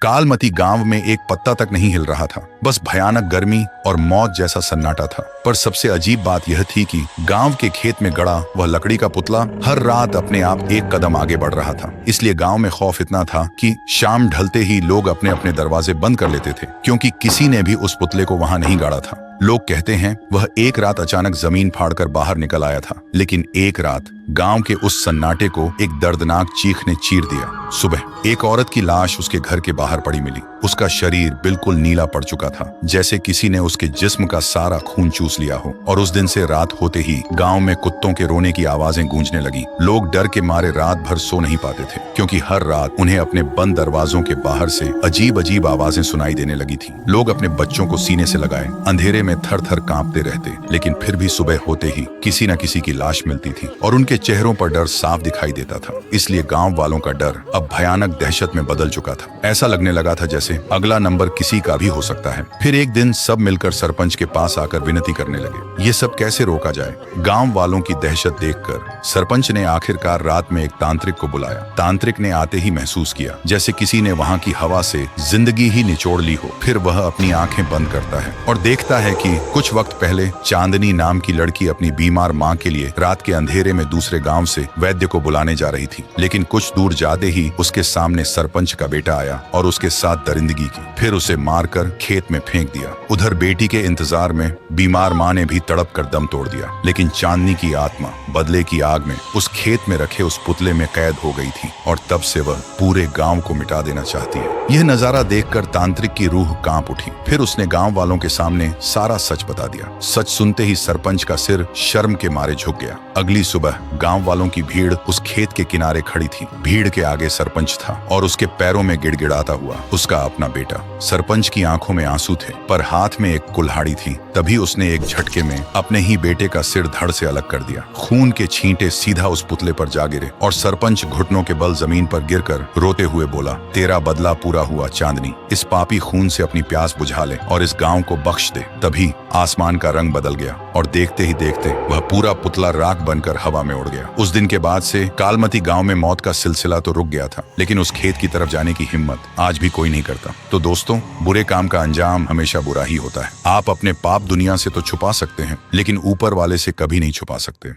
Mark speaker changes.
Speaker 1: कालमती गांव में एक पत्ता तक नहीं हिल रहा था। बस भयानक गर्मी और मौत जैसा सन्नाटा था। पर सबसे अजीब बात यह थी कि गांव के खेत में गड़ा वह लकड़ी का पुतला हर रात अपने आप एक कदम आगे बढ़ रहा था। इसलिए गांव में खौफ इतना था कि शाम ढलते ही लोग अपने अपने दरवाजे बंद कर लेते थे, क्योंकि किसी ने भी उस पुतले को वहां नहीं गाड़ा था। लोग कहते हैं वह एक रात अचानक जमीन फाड़कर बाहर निकल आया था, लेकिन एक रात गांव के उस सन्नाटे को एक दर्दनाक चीख ने चीर दिया। सुबह एक औरत की लाश उसके घर के बाहर पड़ी मिली। उसका शरीर बिल्कुल नीला पड़ चुका था, जैसे किसी ने उसके जिस्म का सारा खून चूस लिया हो। और उस दिन से रात होते ही गांव में कुत्तों के रोने की आवाजें गूंजने लगी। लोग डर के मारे रात भर सो नहीं पाते थे, क्योंकि हर रात उन्हें अपने बंद दरवाजों के बाहर से अजीब अजीब आवाजें सुनाई देने लगी थी। लोग अपने बच्चों को सीने से लगाए अंधेरे में थर थर कांपते रहते, लेकिन फिर भी सुबह होते ही किसी न किसी की लाश मिलती थी और उनके चेहरों पर डर साफ दिखाई देता था। इसलिए गांव वालों का डर अब भयानक दहशत में बदल चुका था। ऐसा लगने लगा था जैसे अगला नंबर किसी का भी हो सकता है। फिर एक दिन सब मिलकर सरपंच के पास आकर विनती करने लगे, ये सब कैसे रोका जाए। गांव वालों की दहशत देखकर सरपंच ने आखिरकार रात में एक तांत्रिक को बुलाया। तांत्रिक ने आते ही महसूस किया जैसे किसी ने वहां की हवा से जिंदगी ही निचोड़ ली हो। फिर वह अपनी आंखें बंद करता है और देखता है कि कुछ वक्त पहले चांदनी नाम की लड़की अपनी बीमार माँ के लिए रात के अंधेरे में दूसरे गांव से वैद्य को बुलाने जा रही थी। लेकिन कुछ दूर जाते ही उसके सामने सरपंच का बेटा आया और उसके साथ दरिंदगी की। फिर उसे मारकर खेत में फेंक दिया। उधर बेटी के इंतजार में बीमार माँ ने भी तड़प कर दम तोड़ दिया। लेकिन चांदनी की आत्मा बदले की आग में उस खेत में रखे उस पुतले में कैद हो गई थी और तब से वह पूरे गांव को मिटा देना चाहती है। यह नजारा देखकर तांत्रिक की रूह कांप उठी। फिर उसने गांव वालों के सामने सारा सच बता दिया। सच सुनते ही सरपंच का सिर शर्म के मारे झुक गया। अगली सुबह गांव वालों की भीड़ उस खेत के किनारे खड़ी थी। भीड़ के आगे सरपंच था और उसके पैरों में गिड़गिड़ाता हुआ उसका अपना बेटा। सरपंच की आंखों में आंसू थे, पर हाथ में एक कुल्हाड़ी थी। तभी उसने एक झटके में अपने ही बेटे का सिर धड़ से अलग कर दिया। खून के छींटे सीधा उस पुतले पर जा गिरे और सरपंच घुटनों के बल जमीन पर गिरकर रोते हुए बोला, तेरा बदला पूरा हुआ चांदनी। इस पापी खून से अपनी प्यास बुझा ले और इस गांव को बख्श दे। तभी आसमान का रंग बदल गया और देखते ही देखते वह पूरा पुतला राख बनकर हवा में उड़ गया। उस दिन के बाद से कालमती गांव में मौत का सिलसिला तो रुक गया था, लेकिन उस खेत की तरफ जाने की हिम्मत आज भी कोई नहीं करता। तो दोस्तों, बुरे काम का अंजाम हमेशा बुरा ही होता है। आप अपने पाप दुनिया से तो छुपा सकते हैं, लेकिन ऊपर वाले से कभी नहीं छुपा सकते।